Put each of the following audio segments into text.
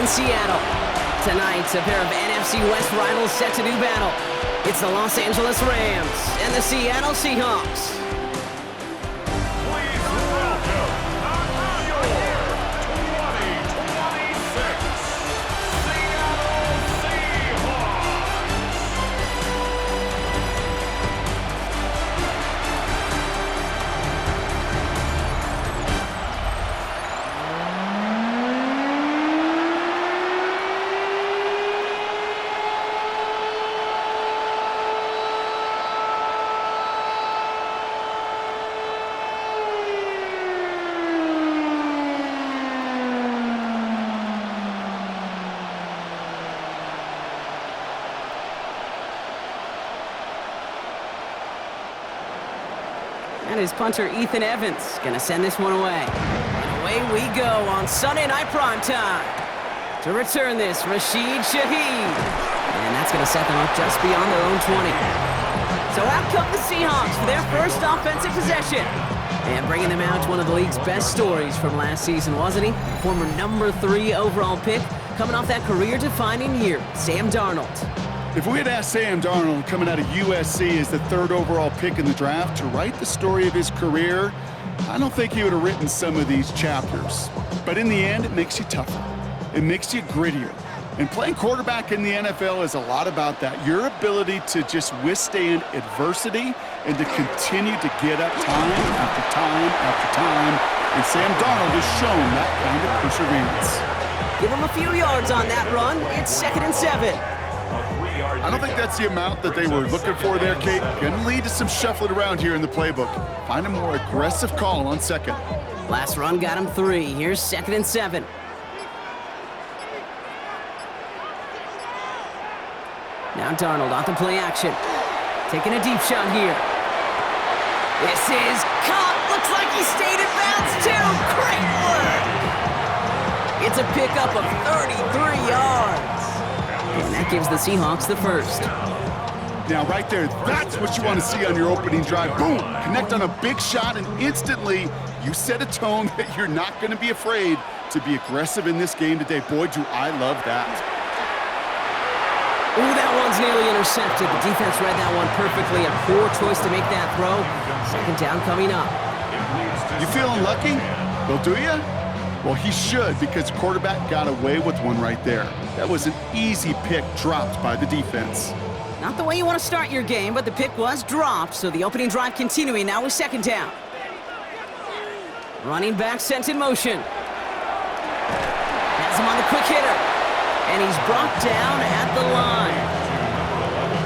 Seattle. Tonight, a pair of NFC West rivals set to do battle. It's the Los Angeles Rams and the Seattle Seahawks. Please welcome your 2026 Seattle Seahawks. And his punter, Ethan Evans, gonna send this one away. And away we go on Sunday Night Primetime. To return this, Rashid Shaheed. And that's gonna set them up just beyond their own 20. So out come the Seahawks for their first offensive possession. And bringing them out to one of the league's best stories from last season, wasn't he? Former number 3 overall pick, coming off that career-defining year, Sam Darnold. If we had asked Sam Darnold, coming out of USC as the 3rd overall pick in the draft, to write the story of his career, I don't think he would have written some of these chapters. But in the end, it makes you tougher. It makes you grittier. And playing quarterback in the NFL is a lot about that. Your ability to just withstand adversity and to continue to get up time after time after time. And Sam Darnold has shown that kind of perseverance. Give him a few yards on that run. It's 2nd and 7. I don't think that's the amount that they were looking for there, Kate. Going to lead to some shuffling around here in the playbook. Find a more aggressive call on 2nd. Last run got him 3. Here's 2nd and 7. Now Darnold off the play action. Taking a deep shot here. This is caught. Looks like he stayed in bounds too. Great work. It's a pickup of 33 yards. And that gives the Seahawks the first. Now, right there, that's what you want to see on your opening drive. Boom! Connect on a big shot, and instantly you set a tone that you're not going to be afraid to be aggressive in this game today. Boy, do I love that. Ooh, that one's nearly intercepted. The defense read that one perfectly. A poor choice to make that throw. 2nd down coming up. You feeling lucky? Well, do you? Well, he should, because the quarterback got away with one right there. That was an easy pick dropped by the defense. Not the way you want to start your game, but the pick was dropped, so the opening drive continuing now with 2nd down. Running back sent in motion. Has him on the quick hitter. And he's brought down at the line.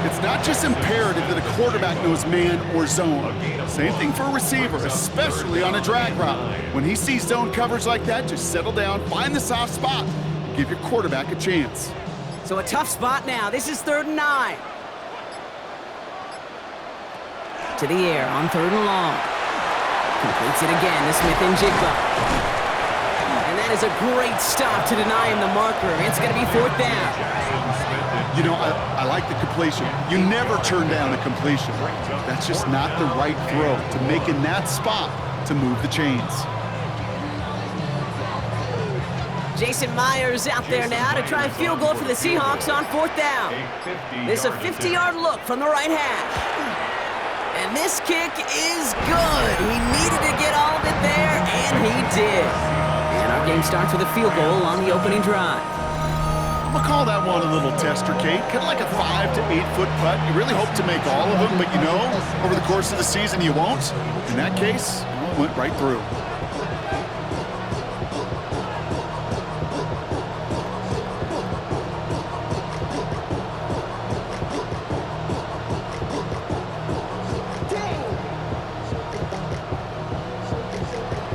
It's not just imperative that a quarterback knows man or zone. Same thing for a receiver, especially on a drag route. When he sees zone coverage like that, just settle down, find the soft spot, give your quarterback a chance. So a tough spot now. This is 3rd and 9. To the air on 3rd and long. Completes it again to Smith and Jigba. And that is a great stop to deny him the marker. It's going to be 4th down. You know, I like the completion. You never turn down a completion. That's just not the right throw to make in that spot to move the chains. Jason Myers out there now to try a field goal for the Seahawks on 4th down. This is a 50-yard look from the right hash. And this kick is good. He needed to get all of it there, and he did. And our game starts with a field goal on the opening drive. I'm going to call that one a little tester, Kate. Kind of like a 5 to 8 foot putt. You really hope to make all of them, but you know, over the course of the season, you won't. In that case, it went right through.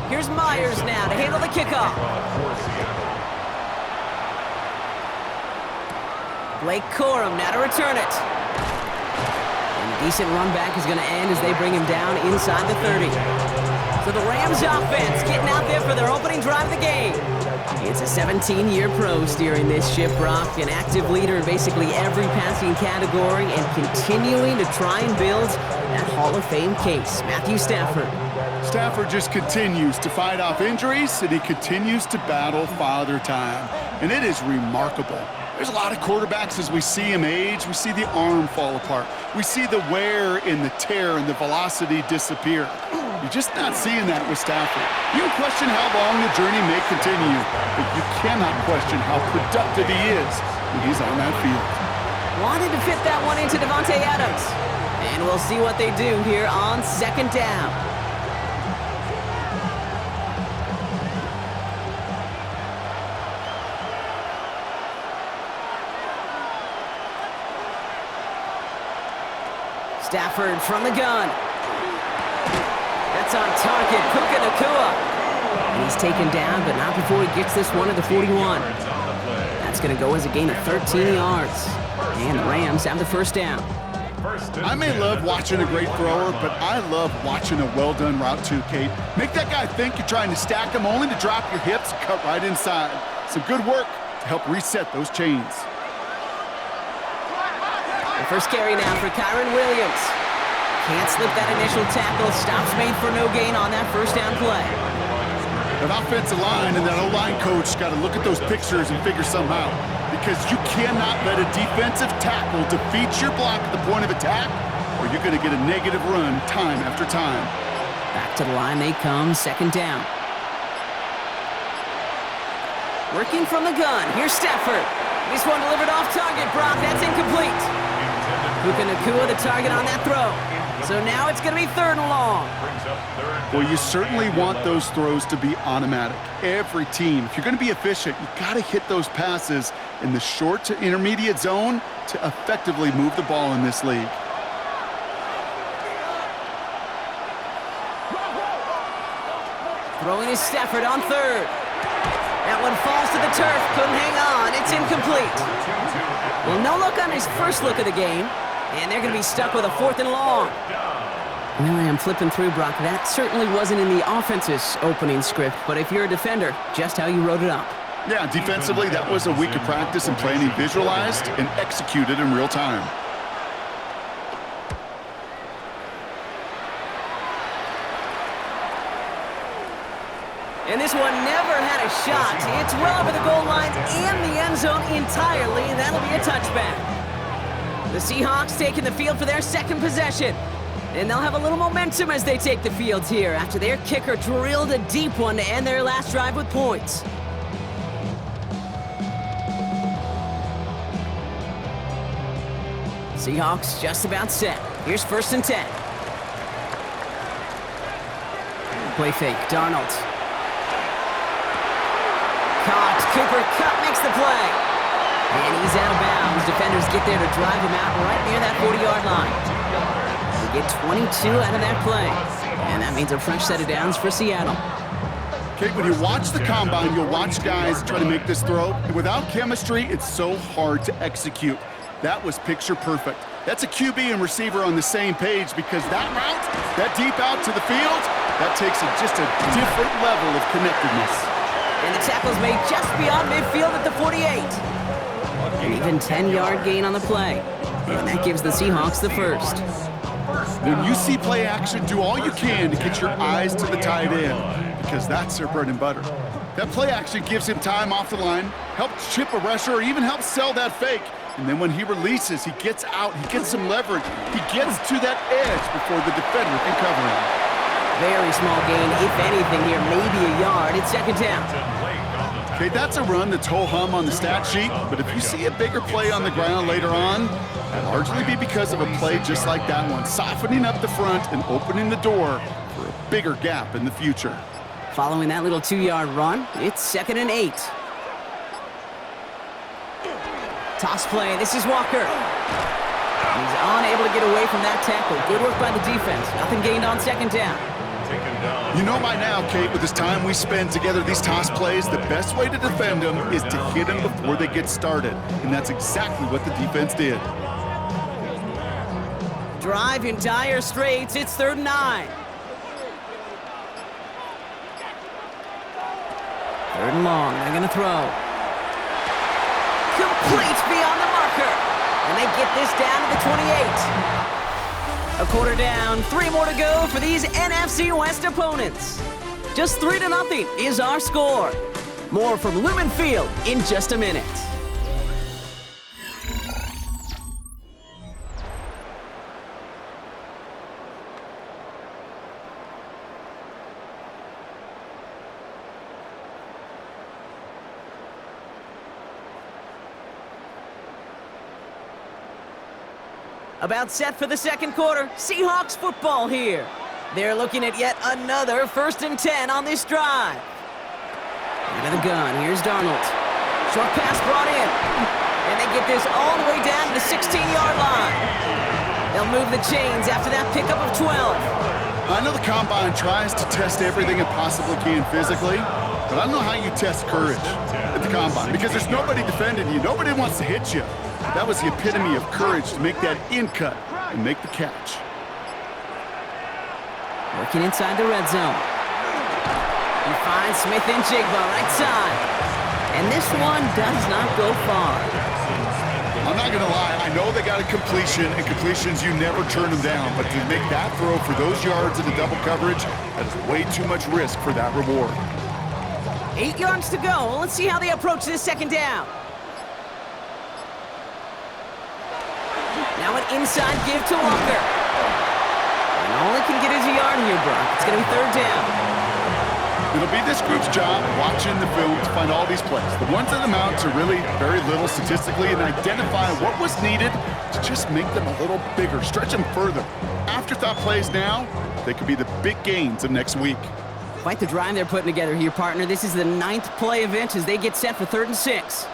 Here's Myers now to handle the kickoff. Blake Corum now to return it. And a decent run back is going to end as they bring him down inside the 30. So the Rams offense getting out there for their opening drive of the game. It's a 17-year pro steering this ship, Brock, an active leader in basically every passing category and continuing to try and build that Hall of Fame case. Matthew Stafford. Stafford just continues to fight off injuries, and he continues to battle Father Time. and it is remarkable. There's a lot of quarterbacks as we see him age, we see the arm fall apart. We see the wear and the tear and the velocity disappear. You're just not seeing that with Stafford. You can question how long the journey may continue, but you cannot question how productive he is when he's on that field. Wanted to fit that one into Davante Adams. And we'll see what they do here on second down. Stafford from the gun. That's on target, Puka Nacua. And he's taken down, but not before he gets this one to the 41. That's going to go as a gain of 13 yards. And the Rams have the first down. I may love watching a great thrower, but I love watching a well-done route too, Kate. Make that guy think you're trying to stack him only to drop your hips and cut right inside. Some good work to help reset those chains. The first carry now for Kyron Williams. Can't slip that initial tackle. Stops made for no gain on that first down play. That offensive line and that O-line coach got to look at those pictures and figure something out. Because you cannot let a defensive tackle defeat your block at the point of attack, or you're going to get a negative run time after time. Back to the line they come, second down. Working from the gun, here's Stafford. This one delivered off target, Brock, that's incomplete. Puka Nacua the target on that throw. So now it's going to be third and long. Well, you certainly want those throws to be automatic. Every team, if you're going to be efficient, you got to hit those passes in the short to intermediate zone to effectively move the ball in this league. Throwing is Stafford on third. That one falls to the turf, couldn't hang on, it's incomplete. Well, no look on his first look of the game, and they're going to be stuck with a fourth and long. Well, I am flipping through, Brock. That certainly wasn't in the offense's opening script, but if you're a defender, just how you wrote it up. Yeah, defensively, that was a week of practice and planning visualized and executed in real time. And this one never had a shot. It's well over the goal line and the end zone entirely, and that'll be a touchback. The Seahawks taking the field for their second possession. And they'll have a little momentum as they take the field here after their kicker drilled a deep one to end their last drive with points. Seahawks just about set. Here's first and 10. Play fake, Darnold. Caught, Cooper Kupp makes the play. And he's out of bounds. Defenders get there to drive him out right near that 40-yard line. They get 22 out of that play. And that means a fresh set of downs for Seattle. Okay, when you watch the combine, you'll watch guys try to make this throw. And without chemistry, it's so hard to execute. That was picture perfect. That's a QB and receiver on the same page because that route, that deep out to the field, that takes just a different level of connectedness. And the tackle's made just beyond midfield at the 48. An even 10-yard gain on the play. And that gives the Seahawks the first. When you see play action, do all you can to get your eyes to the tight end because that's their bread and butter. That play action gives him time off the line, helps chip a rusher, or even helps sell that fake. And then when he releases, he gets out, he gets some leverage. He gets to that edge before the defender can cover him. Very small gain, if anything here, maybe a yard. It's second down. Okay, that's a run that's ho-hum on the stat sheet, but if you see a bigger play on the ground later on, it'll largely be because of a play just like that one, softening up the front and opening the door for a bigger gap in the future. Following that little 2-yard run, it's second and 8. Toss play, this is Walker. He's unable to get away from that tackle. Good work by the defense. Nothing gained on second down. You know by now, Kate, with this time we spend together, these toss plays, the best way to defend them is to hit them before they get started. And that's exactly what the defense did. Drive in dire straits. It's third and 9. Third and long. They're going to throw. Complete beyond the marker. And they get this down to the 28. A quarter down, 3 more to go for these NFC West opponents. Just 3-0 is our score. More from Lumen Field in just a minute. About set for the second quarter. Seahawks football here. They're looking at yet another 1st and 10 on this drive. Out of the gun, here's Darnold. Short pass brought in. And they get this all the way down to the 16-yard line. They'll move the chains after that pickup of 12. I know the Combine tries to test everything it possibly can physically, but I don't know how you test courage at the Combine because there's nobody defending you. Nobody wants to hit you. That was the epitome of courage to make that in-cut and make the catch. Working inside the red zone. He finds Smith and Jigba right side. And this one does not go far. I'm not going to lie. I know they got a completion, and completions, you never turn them down. But to make that throw for those yards in the double coverage, that is way too much risk for that reward. 8 yards to go. Well, let's see how they approach this second down. Now an inside give to Walker. And all he can get is a yard here, Brock. It's going to be 3rd down. It'll be this group's job watching the film to find all these plays. The ones that amount to really very little statistically and identify what was needed to just make them a little bigger, stretch them further. Afterthought plays now, they could be the big gains of next week. Quite the drive they're putting together here, partner. This is the 9th play event as they get set for 3rd and 6.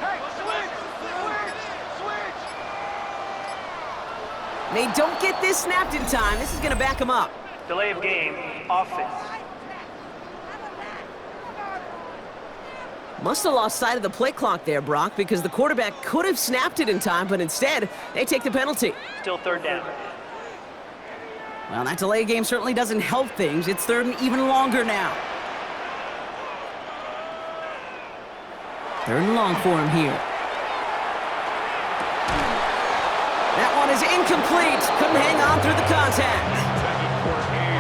They don't get this snapped in time. This is going to back them up. Delay of game, offense. Must have lost sight of the play clock there, Brock, because the quarterback could have snapped it in time, but instead, they take the penalty. Still 3rd down. Well, that delay game certainly doesn't help things. It's 3rd and even longer now. 3rd and long for him here. That one is incomplete. Couldn't hang on through the contact.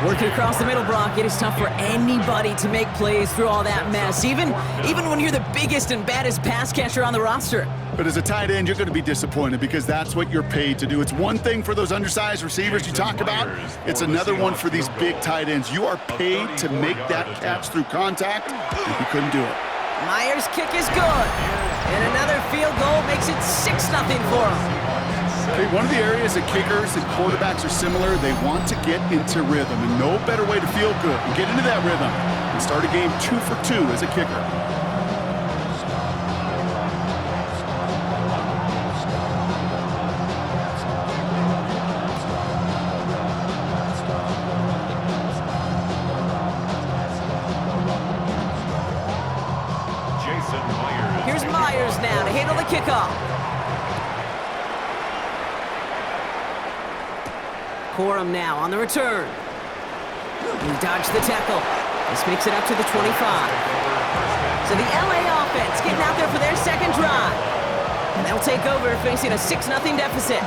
Working across the middle, Brock, it is tough for anybody to make plays through all that mess, even when you're the biggest and baddest pass catcher on the roster. But as a tight end, you're going to be disappointed because that's what you're paid to do. It's one thing for those undersized receivers you talk about. It's another one for these big tight ends. You are paid to make that catch through contact, and you couldn't do it. Myers' kick is good. And another field goal makes it 6-0 for him. Okay, one of the areas that kickers and quarterbacks are similar, they want to get into rhythm, and no better way to feel good and get into that rhythm and start a game 2 for 2 as a kicker. Here's Myers now to handle the kickoff. Corum now on the return. He dodged the tackle. This makes it up to the 25. So the LA offense getting out there for their second drive. And they'll take over facing a 6-0 deficit.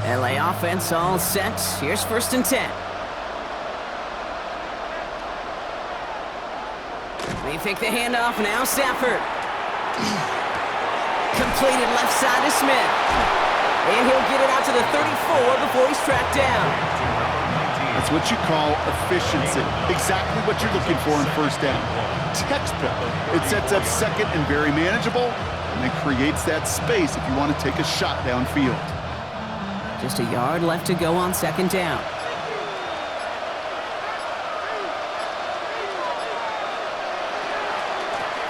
LA offense all set. Here's 1st and 10. They fake the handoff. Now Stafford. Completed left side to Smith. And he'll get it out to the 34 before he's tracked down. That's what you call efficiency. Exactly what you're looking for in 1st down. Textbook. It sets up 2nd and very manageable, and it creates that space if you want to take a shot downfield. Just a yard left to go on 2nd down.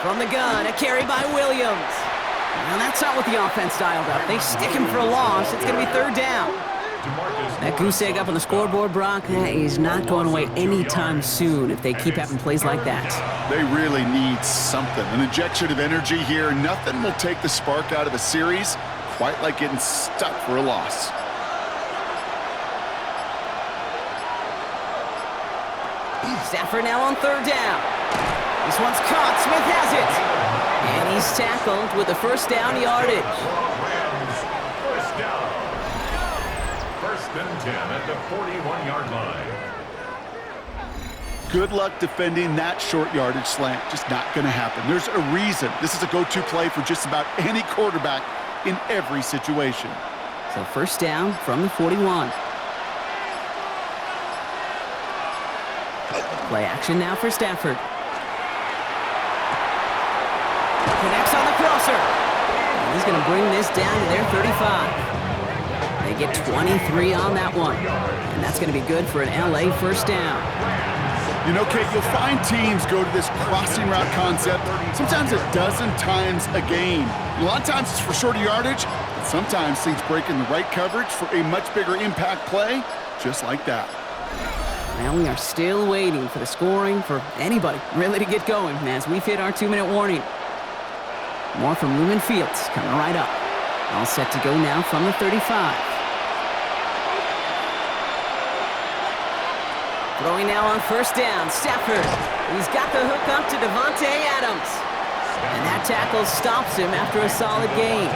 From the gun, a carry by Williams. Now that's not what the offense dialed up. They stick him for a loss. It's going to be 3rd down. That goose egg up on the scoreboard, Brock, that is not going away anytime soon if they keep having plays like that. They really need something. An injection of energy here. Nothing will take the spark out of a series quite like getting stuck for a loss. Stafford now on 3rd down. This one's caught. Smith has it. And he's tackled with the first down yardage. Rams, first down. First and 10 at the 41-yard line. Good luck defending that short yardage slant. Just not going to happen. There's a reason. This is a go-to play for just about any quarterback in every situation. So first down from the 41. Play action now for Stafford. Connects on the crosser. And he's going to bring this down to their 35. They get 23 on that one. And that's going to be good for an LA first down. You know, Kate, you'll find teams go to this crossing route concept sometimes a dozen times a game. A lot of times it's for shorter yardage, but sometimes things break in the right coverage for a much bigger impact play, just like that. Now we are still waiting for the scoring for anybody really to get going as we've hit our 2-minute warning. More from Lumen Fields coming right up. All set to go now from the 35. Throwing now on first down, Stafford. He's got the hook up to Devontae Adams. And that tackle stops him after a solid gain.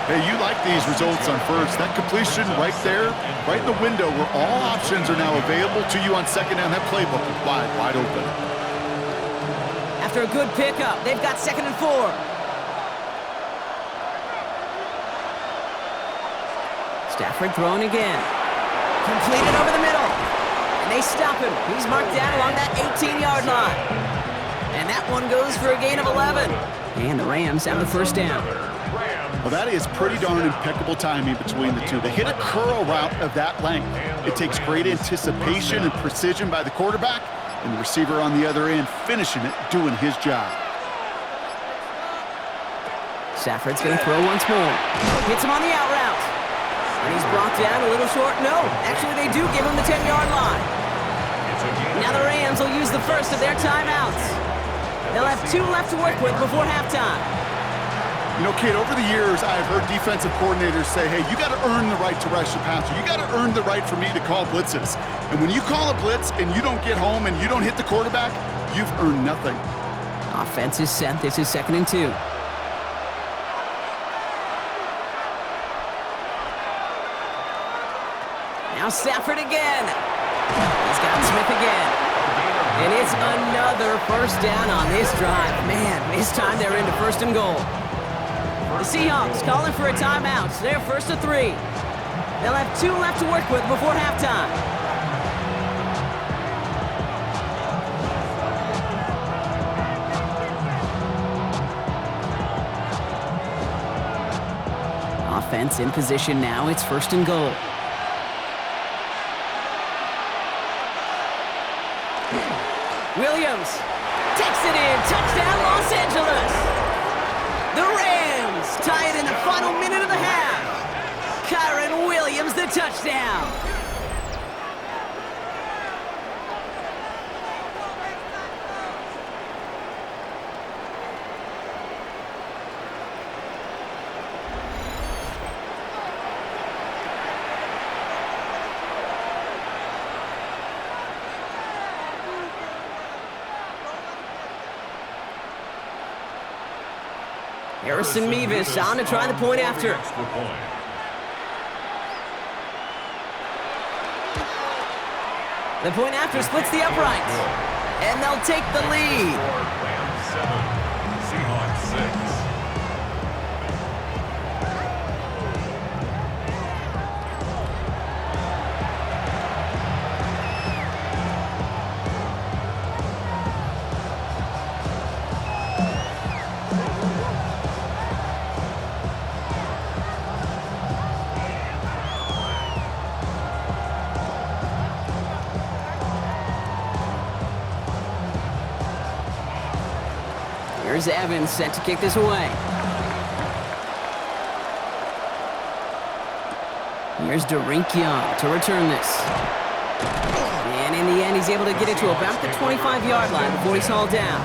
Hey, you like these results on first. That completion right there, right in the window where all options are now available to you on second down. That playbook is wide open. After a good pickup, they've got 2nd and 4. Stafford throwing again. Completed over the middle. And they stop him. He's marked down along that 18-yard line. And that one goes for a gain of 11. And the Rams have the first down. Well, that is pretty darn impeccable timing between the two. They hit a curl route of that length. It takes great anticipation and precision by the quarterback, and the receiver on the other end finishing it, doing his job. Stafford's going to throw once more. Hits him on the out route. And he's brought down a little short. No, actually they do give him the 10-yard line. Now the Rams will use the first of their timeouts. They'll have 2 left to work with before halftime. You know, Kate, over the years, I've heard defensive coordinators say, hey, you got to earn the right to rush the passer. You got to earn the right for me to call blitzes. And when you call a blitz and you don't get home and you don't hit the quarterback, you've earned nothing. Offense is set. This is 2nd and 2. Now Stafford again. He's got Smith again. And it's another first down on this drive. Man, this time they're into 1st and goal. The Seahawks calling for a timeout. So they're 1st and 3. They'll have 2 left to work with before halftime. Offense in position now. It's 1st and goal. Williams takes it in. Touchdown, Los Angeles. The Rams tie it in the final minute of the half. Kyron Williams, the touchdown. Harrison Mevis on to try the point after. The point after splits the uprights. And they'll take the lead. Rams 7, Seahawks 6. Here's Evans set to kick this away. Here's Derink Young to return this. And in the end, he's able to get it to about the 25-yard line before he's hauled down.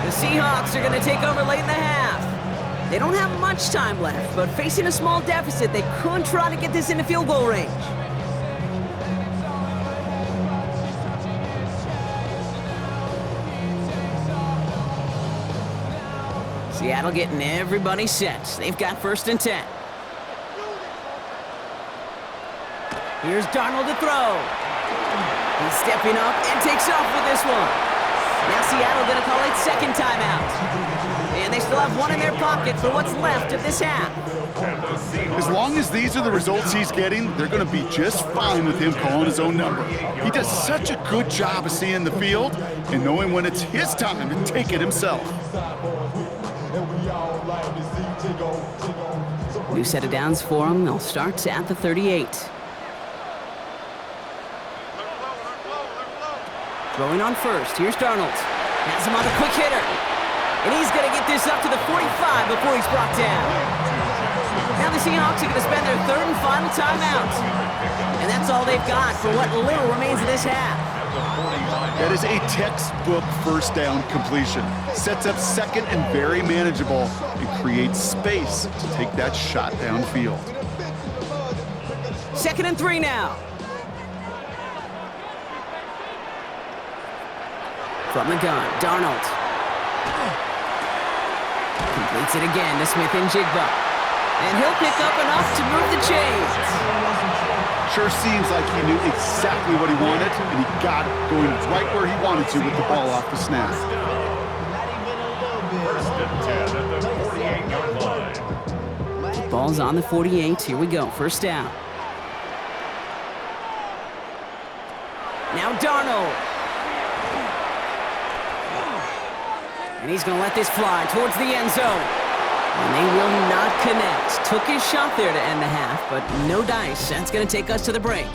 The Seahawks are going to take over late in the half. They don't have much time left, but facing a small deficit, they could try to get this into field goal range. Seattle getting everybody set. They've got 1st and 10. Here's Darnold to throw. He's stepping up and takes off with this one. Now Seattle going to call it 2nd timeout. And they still have one in their pocket for what's left of this half. As long as these are the results he's getting, they're going to be just fine with him calling his own number. He does such a good job of seeing the field and knowing when it's his time to take it himself. New set of downs for him. They'll start at the 38. Throwing on 1st. Here's Darnold. Has him on the quick hitter. And he's going to get this up to the 45 before he's brought down. Now the Seahawks are going to spend their 3rd and final timeout. And that's all they've got for what little remains of this half. That is a textbook 1st down completion. Sets up 2nd and very manageable and creates space to take that shot downfield. 2nd and 3 now. From the gun, Darnold. Completes it again to Smith and Jigba. And he'll pick up enough to move the chains. Sure seems like he knew exactly what he wanted, and he got it going right where he wanted to with the ball off the snap. 1st and 10 at the 48-yard line. Ball's on the 48. Here we go. 1st down. Now Darnold. And he's going to let this fly towards the end zone. And they will not connect. Took his shot there to end the half, but no dice. That's going to take us to the break.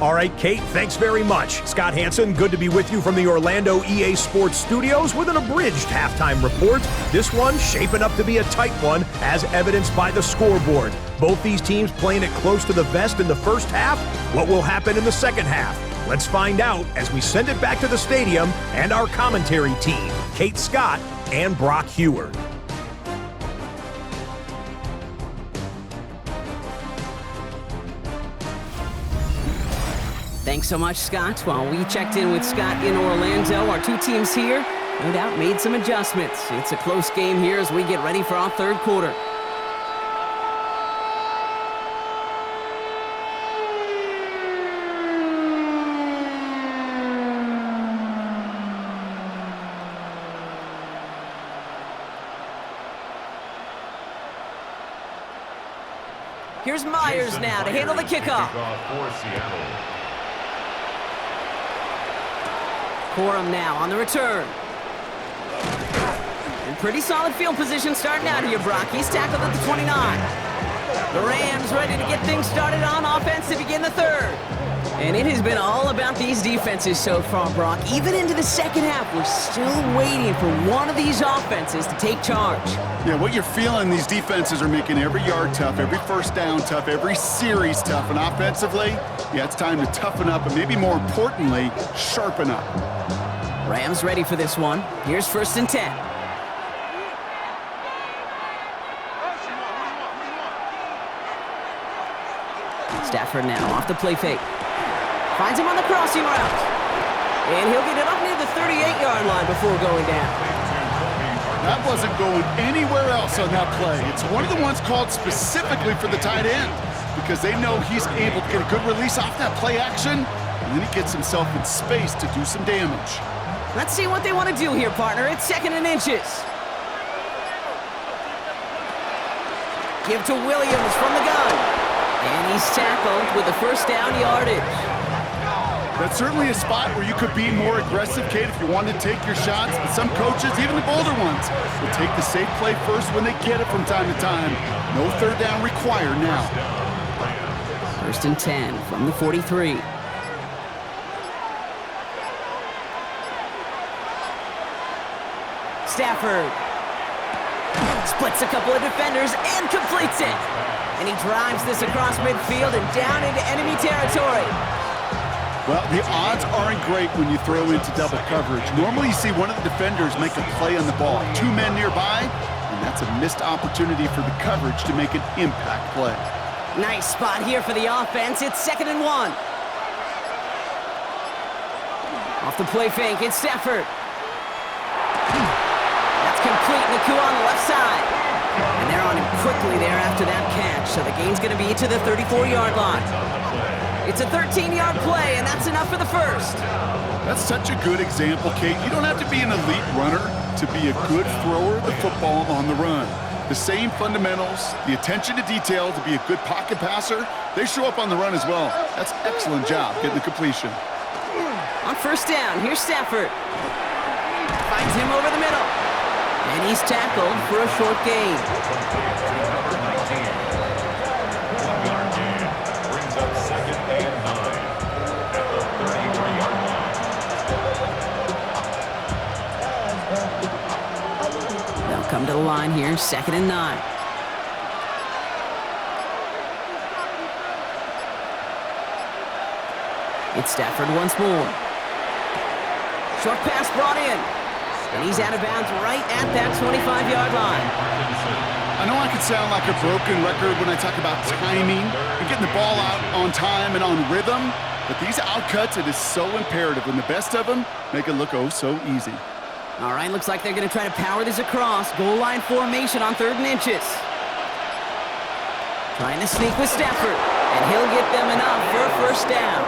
All right, Kate, thanks very much. Scott Hansen, good to be with you from the Orlando EA Sports Studios with an abridged halftime report. This one shaping up to be a tight one, as evidenced by the scoreboard. Both these teams playing it close to the vest in the 1st half. What will happen in the 2nd half? Let's find out as we send it back to the stadium and our commentary team, Kate Scott and Brock Heward. Thanks so much, Scott. While we checked in with Scott in Orlando, our 2 teams here no doubt made some adjustments. It's a close game here as we get ready for our 3rd quarter. Here's Myers now to handle the kickoff. For Seattle. Corum now on the return. In pretty solid field position starting out here, Brock. He's tackled at the 29. The Rams ready to get things started on offense to begin the 3rd. And it has been all about these defenses so far, Brock. Even into the 2nd half, we're still waiting for one of these offenses to take charge. Yeah, what you're feeling, these defenses are making every yard tough, every 1st down tough, every series tough. And offensively, yeah, it's time to toughen up and maybe more importantly, sharpen up. Rams ready for this one. Here's 1st and 10. Stafford now off the play fake. Finds him on the crossing route. And he'll get it up near the 38-yard line before going down. That wasn't going anywhere else on that play. It's one of the ones called specifically for the tight end because they know he's able to get a good release off that play action, and then he gets himself in space to do some damage. Let's see what they want to do here, partner. It's 2nd and inches. Give to Williams from the gun. And he's tackled with the 1st down yardage. That's certainly a spot where you could be more aggressive, Kate, if you wanted to take your shots. But some coaches, even the bolder ones, will take the safe play first when they get it from time to time. No 3rd down required now. 1st and 10 from the 43. Stafford splits a couple of defenders and completes it. And he drives this across midfield and down into enemy territory. Well, the odds aren't great when you throw into double coverage. Normally you see one of the defenders make a play on the ball. 2 men nearby, and that's a missed opportunity for the coverage to make an impact play. Nice spot here for the offense. It's 2nd and 1. Off the play fake, it's Stafford. Oku on the left side. And they're on him quickly there after that catch, so the gain's going to be to the 34-yard line. It's a 13-yard play, and that's enough for the first. That's such a good example, Kate. You don't have to be an elite runner to be a good thrower of the football on the run. The same fundamentals, the attention to detail to be a good pocket passer, they show up on the run as well. That's an excellent job getting the completion. On first down, here's Stafford. Finds him over the middle. And he's tackled for a short gain. Number 19. 1-yard gain. Brings up 2nd and 9 at the 33-yard line. They'll come to the line here, 2nd and 9. It's Stafford once more. Short pass brought in. And he's out of bounds right at that 25-yard line. I know I could sound like a broken record when I talk about timing and getting the ball out on time and on rhythm, but these outcuts, it is so imperative, and the best of them make it look oh so easy. All right, looks like they're going to try to power this across. Goal line formation on 3rd and inches. Trying to sneak with Stafford, and he'll get them enough for a first down.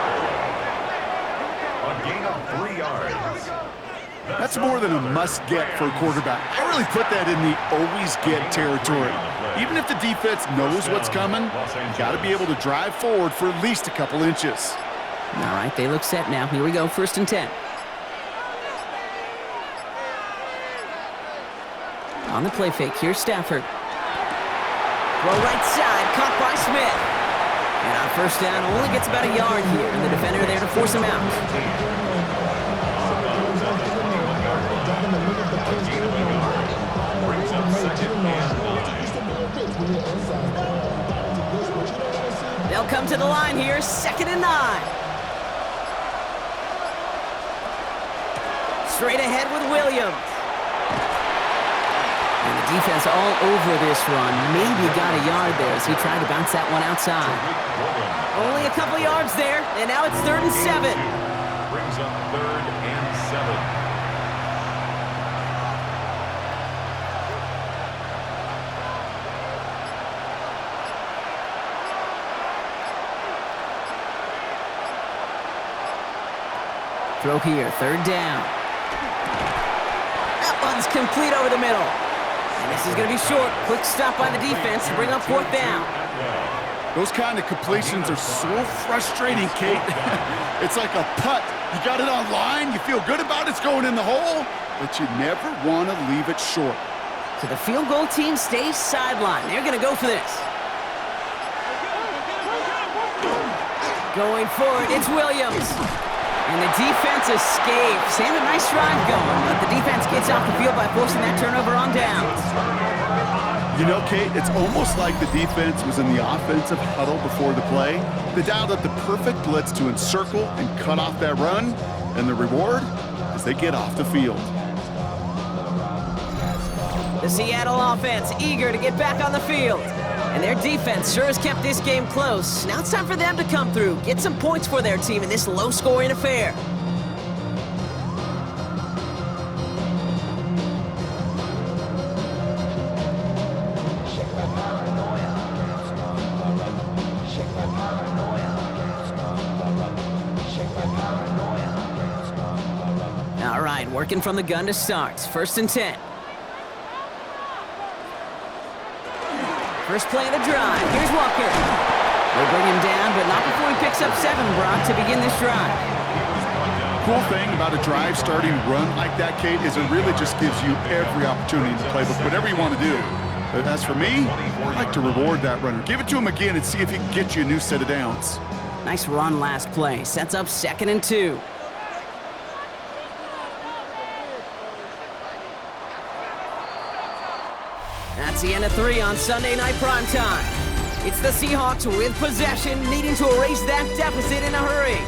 A gain of 3 yards. That's more than a must-get for a quarterback. I really put that in the always-get territory. Even if the defense knows what's coming, you got to be able to drive forward for at least a couple inches. All right, they look set now. Here we go, 1st and 10. On the play fake, here's Stafford. Throw right side, caught by Smith. And on first down, only gets about a yard here, and the defender there to force him out. They'll come to the line here, 2nd and 9. Straight ahead with Williams. And the defense all over this run. Maybe got a yard there as he tried to bounce that one outside. Only a couple yards there, and now it's 3rd and 7. Brings up 3rd and 7. Throw here, 3rd down. That one's complete over the middle. And this is going to be short. Quick stop by the defense to bring up 4th down. Those kind of completions are so frustrating, Kate. It's like a putt. You got it on line, you feel good about it's going in the hole, but you never want to leave it short. So the field goal team stays sidelined. They're going to go for this. Going for it, it's Williams. And the defense escapes. They have a nice drive going, but the defense gets off the field by forcing that turnover on downs. You know, Kate, it's almost like the defense was in the offensive huddle before the play. They dialed up the perfect blitz to encircle and cut off that run, and the reward is they get off the field. The Seattle offense eager to get back on the field. And their defense sure has kept this game close. Now it's time for them to come through, get some points for their team in this low-scoring affair. All right, working from the gun to start. 1st and 10. First play of the drive. Here's Walker. They bring him down, but not before he picks up 7, Brock, to begin this drive. Cool thing about a drive starting run like that, Kate, is it really just gives you every opportunity in the playbook, whatever you want to do. But as for me, I like to reward that runner. Give it to him again and see if he can get you a new set of downs. Nice run last play. Sets up 2nd and 2. That's the end of 3 on Sunday Night Primetime. It's the Seahawks with possession, needing to erase that deficit in a hurry.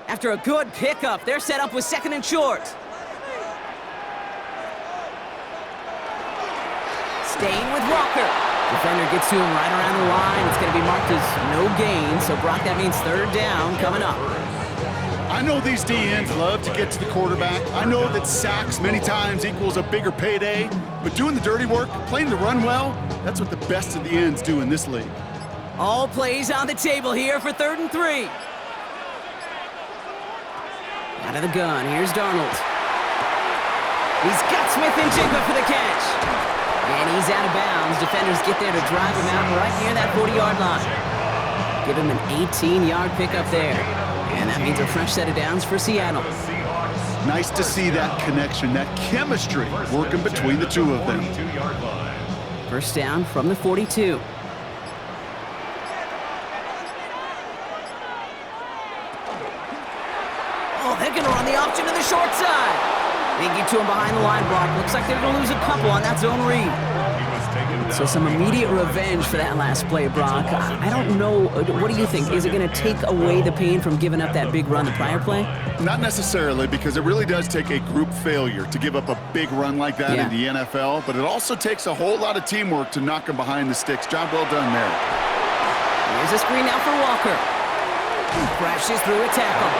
After a good pickup, they're set up with 2nd and short. Staying with Walker. Defender gets to him right around the line. It's going to be marked as no gain, so Brock, that means 3rd down coming up. I know these DNs love to get to the quarterback. I know that sacks many times equals a bigger payday, but doing the dirty work, playing the run well, that's what the best of the ends do in this league. All plays on the table here for 3rd and 3. Out of the gun, here's Darnold. He's got Smith and Jigba for the catch. And he's out of bounds. Defenders get there to drive him out right near that 40-yard line. Give him an 18-yard pickup there. And that means a fresh set of downs for Seattle. Nice to see that connection, that chemistry working between the two of them. 1st down from the 42. Oh, they're going to run the option to the short side. They get to him behind the line block. Looks like they're going to lose a couple on that zone read. So some immediate revenge for that last play, Brock. I don't know. What do you think? Is it going to take away the pain from giving up that big run the prior play? Not necessarily, because it really does take a group failure to give up a big run like that in the NFL, but it also takes a whole lot of teamwork to knock him behind the sticks. Job well done there. Here's a screen now for Walker. Crashes through a tackle,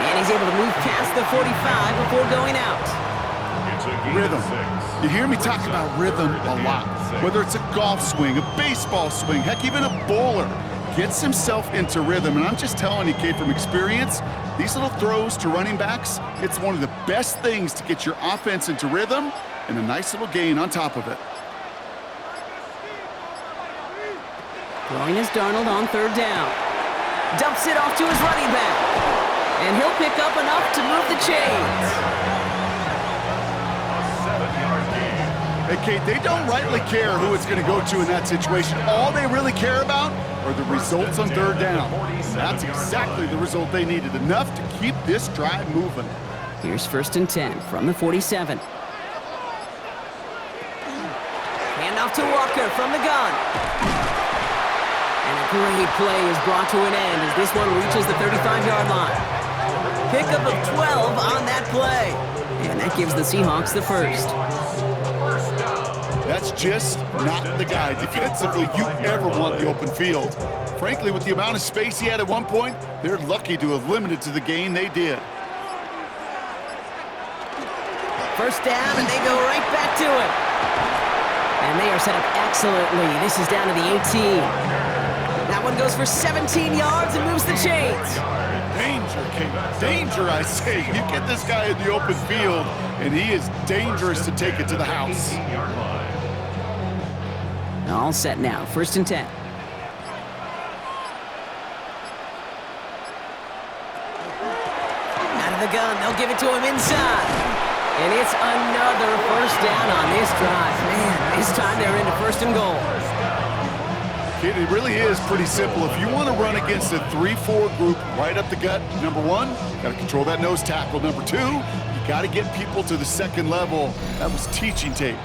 and he's able to move past the 45 before going out. Rhythm. You hear me talk about rhythm a lot. Whether it's a golf swing, a baseball swing, heck, even a bowler gets himself into rhythm. And I'm just telling you, kid, from experience, these little throws to running backs, it's one of the best things to get your offense into rhythm and a nice little gain on top of it. Throwing is Darnold on 3rd down. Dumps it off to his running back. And he'll pick up enough to move the chains. Hey, Kate, they don't rightly care who it's going to go to in that situation. All they really care about are the results on 3rd down. That's exactly the result they needed, enough to keep this drive moving. Here's 1st and 10 from the 47. Handoff to Walker from the gun. And a great play is brought to an end as this one reaches the 35-yard line. Pickup of 12 on that play. And that gives the Seahawks the 1st. That's just not the guy defensively you ever want the open field. Frankly, with the amount of space he had at one point, they're lucky to have limited to the gain they did. 1st down, and they go right back to it. And they are set up excellently. This is down to the 18. That one goes for 17 yards and moves the chains. Danger, King. Danger, I say. You get this guy in the open field, and he is dangerous to take it to the house. All set now. 1st and 10. Out of the gun. They'll give it to him inside. And it's another 1st down on this drive. Man, this time they're into 1st and goal. Kid, it really is pretty simple. If you want to run against a 3-4 group right up the gut, number 1, you got to control that nose tackle. Number 2, you got to get people to the 2nd level. That was teaching tape.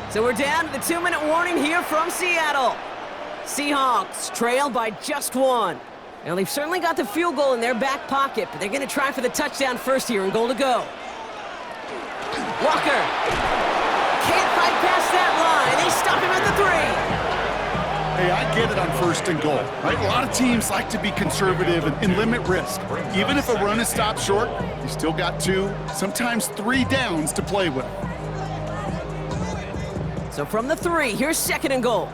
So we're down to the 2-minute warning here from Seattle. Seahawks trail by just 1. Now, they've certainly got the field goal in their back pocket, but they're going to try for the touchdown first here and goal to go. Walker can't fight past that line. They stop him at the 3. Hey, I get it on 1st and goal, right? A lot of teams like to be conservative and limit risk. Even if a run is stopped short, you still got 2, sometimes 3 downs to play with. So from the 3, here's 2nd and goal.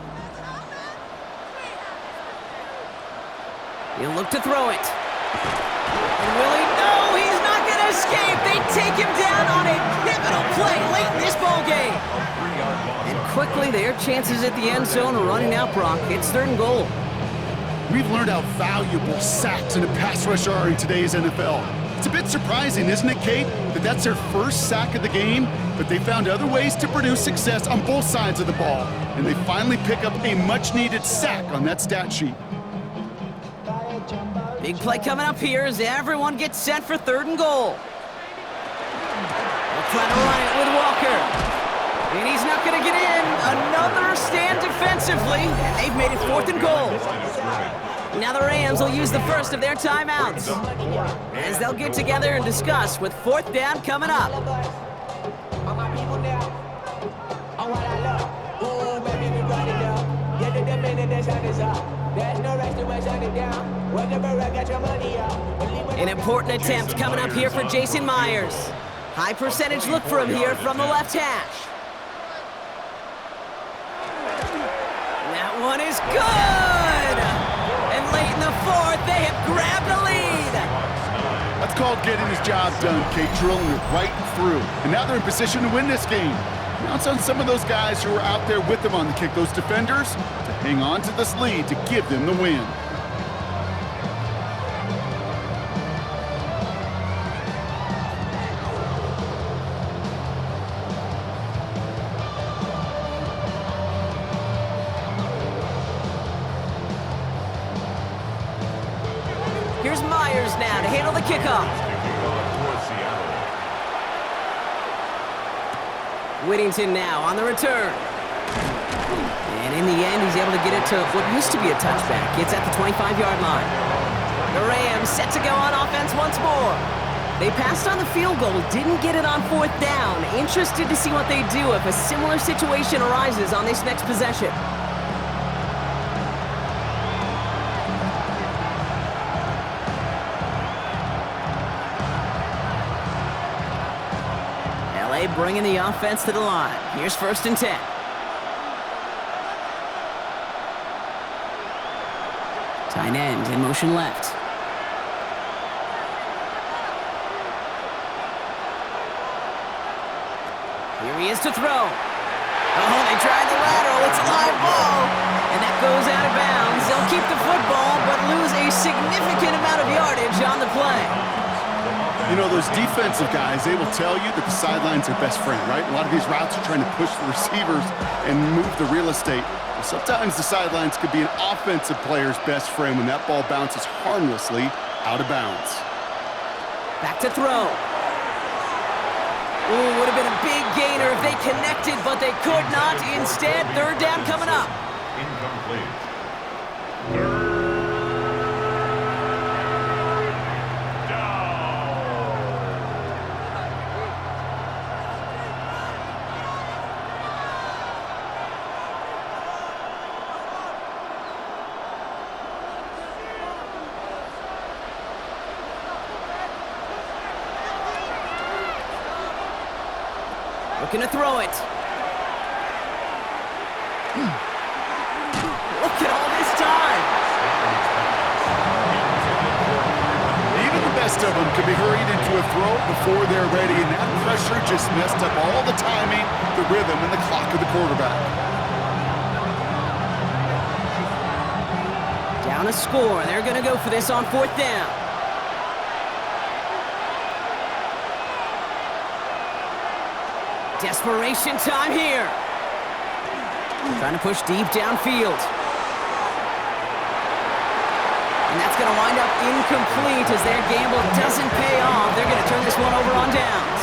He'll look to throw it. And will he? No, he's not going to escape. They take him down on a pivotal play late in this ball game. And quickly, their chances at the end zone are running out, Brock. It's 3rd and goal. We've learned how valuable sacks in a pass rush are in today's NFL. It's a bit surprising, isn't it, Kate, that that's their 1st sack of the game, but they found other ways to produce success on both sides of the ball, and they finally pick up a much-needed sack on that stat sheet. Big play coming up here as everyone gets set for 3rd and goal. They'll try to run it with Walker. And he's not going to get in. Another stand defensively, and they've made it 4th and goal. Now the Rams will use the first of their timeouts as they'll get together and discuss with 4th down coming up. An important attempt coming up here for Jason Myers. High percentage look for him here from the left hash. That one is good! And late in the 4th, they have grabbed the lead. That's called getting his job done, Kate, drilling it right through. And now they're in position to win this game. Now it's on some of those guys who are out there with them on the kick, those defenders, to hang on to this lead to give them the win. Here's Myers now to handle the kickoff. Whittington now on the return. And in the end, he's able to get it to what used to be a touchback. It's at the 25-yard line. The Rams set to go on offense once more. They passed on the field goal, didn't get it on 4th down. Interested to see what they do if a similar situation arises on this next possession. Bringing the offense to the line. Here's 1st and 10. Tight end in motion left. Here he is to throw. Oh, they tried the lateral. It's a live ball. And that goes out of bounds. They'll keep the football, but lose a significant amount of yardage on the play. You know, those defensive guys, they will tell you that the sideline's their best friend, right? A lot of these routes are trying to push the receivers and move the real estate. Well, sometimes the sidelines could be an offensive player's best friend when that ball bounces harmlessly out of bounds. Back to throw. Ooh, would have been a big gainer if they connected, but they could not. Instead, 3rd down coming up. Incomplete. Looking to throw it. Look at all this time. Even the best of them could be hurried into a throw before they're ready, and that pressure just messed up all the timing, the rhythm, and the clock of the quarterback. Down a score. They're going to go for this on 4th down. Desperation time here. Trying to push deep downfield. And that's going to wind up incomplete as their gamble doesn't pay off. They're going to turn this one over on downs.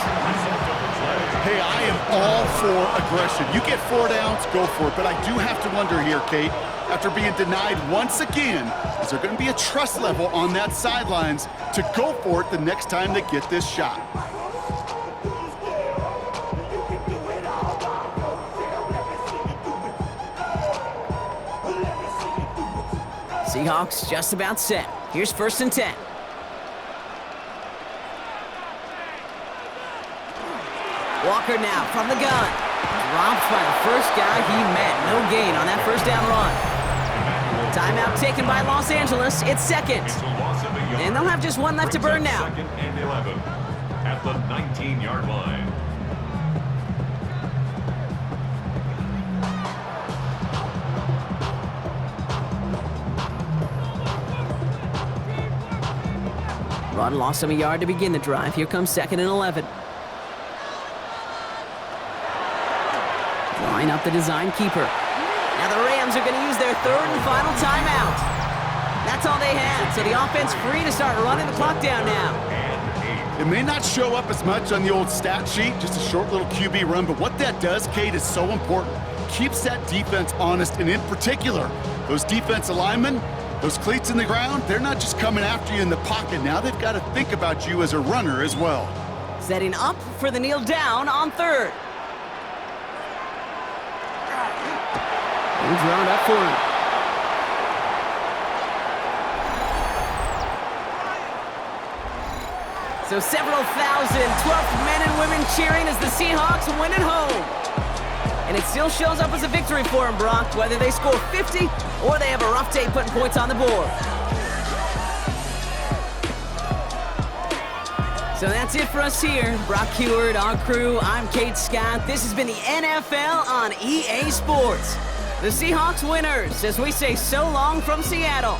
Hey, I am all for aggression. You get 4 downs, go for it. But I do have to wonder here, Kate, after being denied once again, is there going to be a trust level on that sidelines to go for it the next time they get this shot? Seahawks just about set. Here's 1st and 10. Walker now from the gun. Dropped by the first guy he met. No gain on that 1st down run. Timeout taken by Los Angeles. It's 2nd. And they'll have just 1 left to burn now. 2nd and 11 at the 19-yard line. Run lost him a yard to begin the drive. Here comes 2nd and 11. Line up the design keeper. Now the Rams are going to use their 3rd and final timeout. That's all they had, so the offense free to start running the clock down now. It may not show up as much on the old stat sheet, just a short little QB run, but what that does, Kate, is so important. Keeps that defense honest, and in particular, those defensive linemen, Those cleats in the ground, they're not just coming after you in the pocket now. They've got to think about you as a runner as well. Setting up for the kneel down on third. And drawn up for him. So several thousand 12th men and women cheering as the Seahawks win at home. And it still shows up as a victory for them, Brock, whether they score 50 or they have a rough day putting points on the board. So that's it for us here. Brock Heward, our crew, I'm Kate Scott. This has been the NFL on EA Sports. The Seahawks winners, as we say so long from Seattle.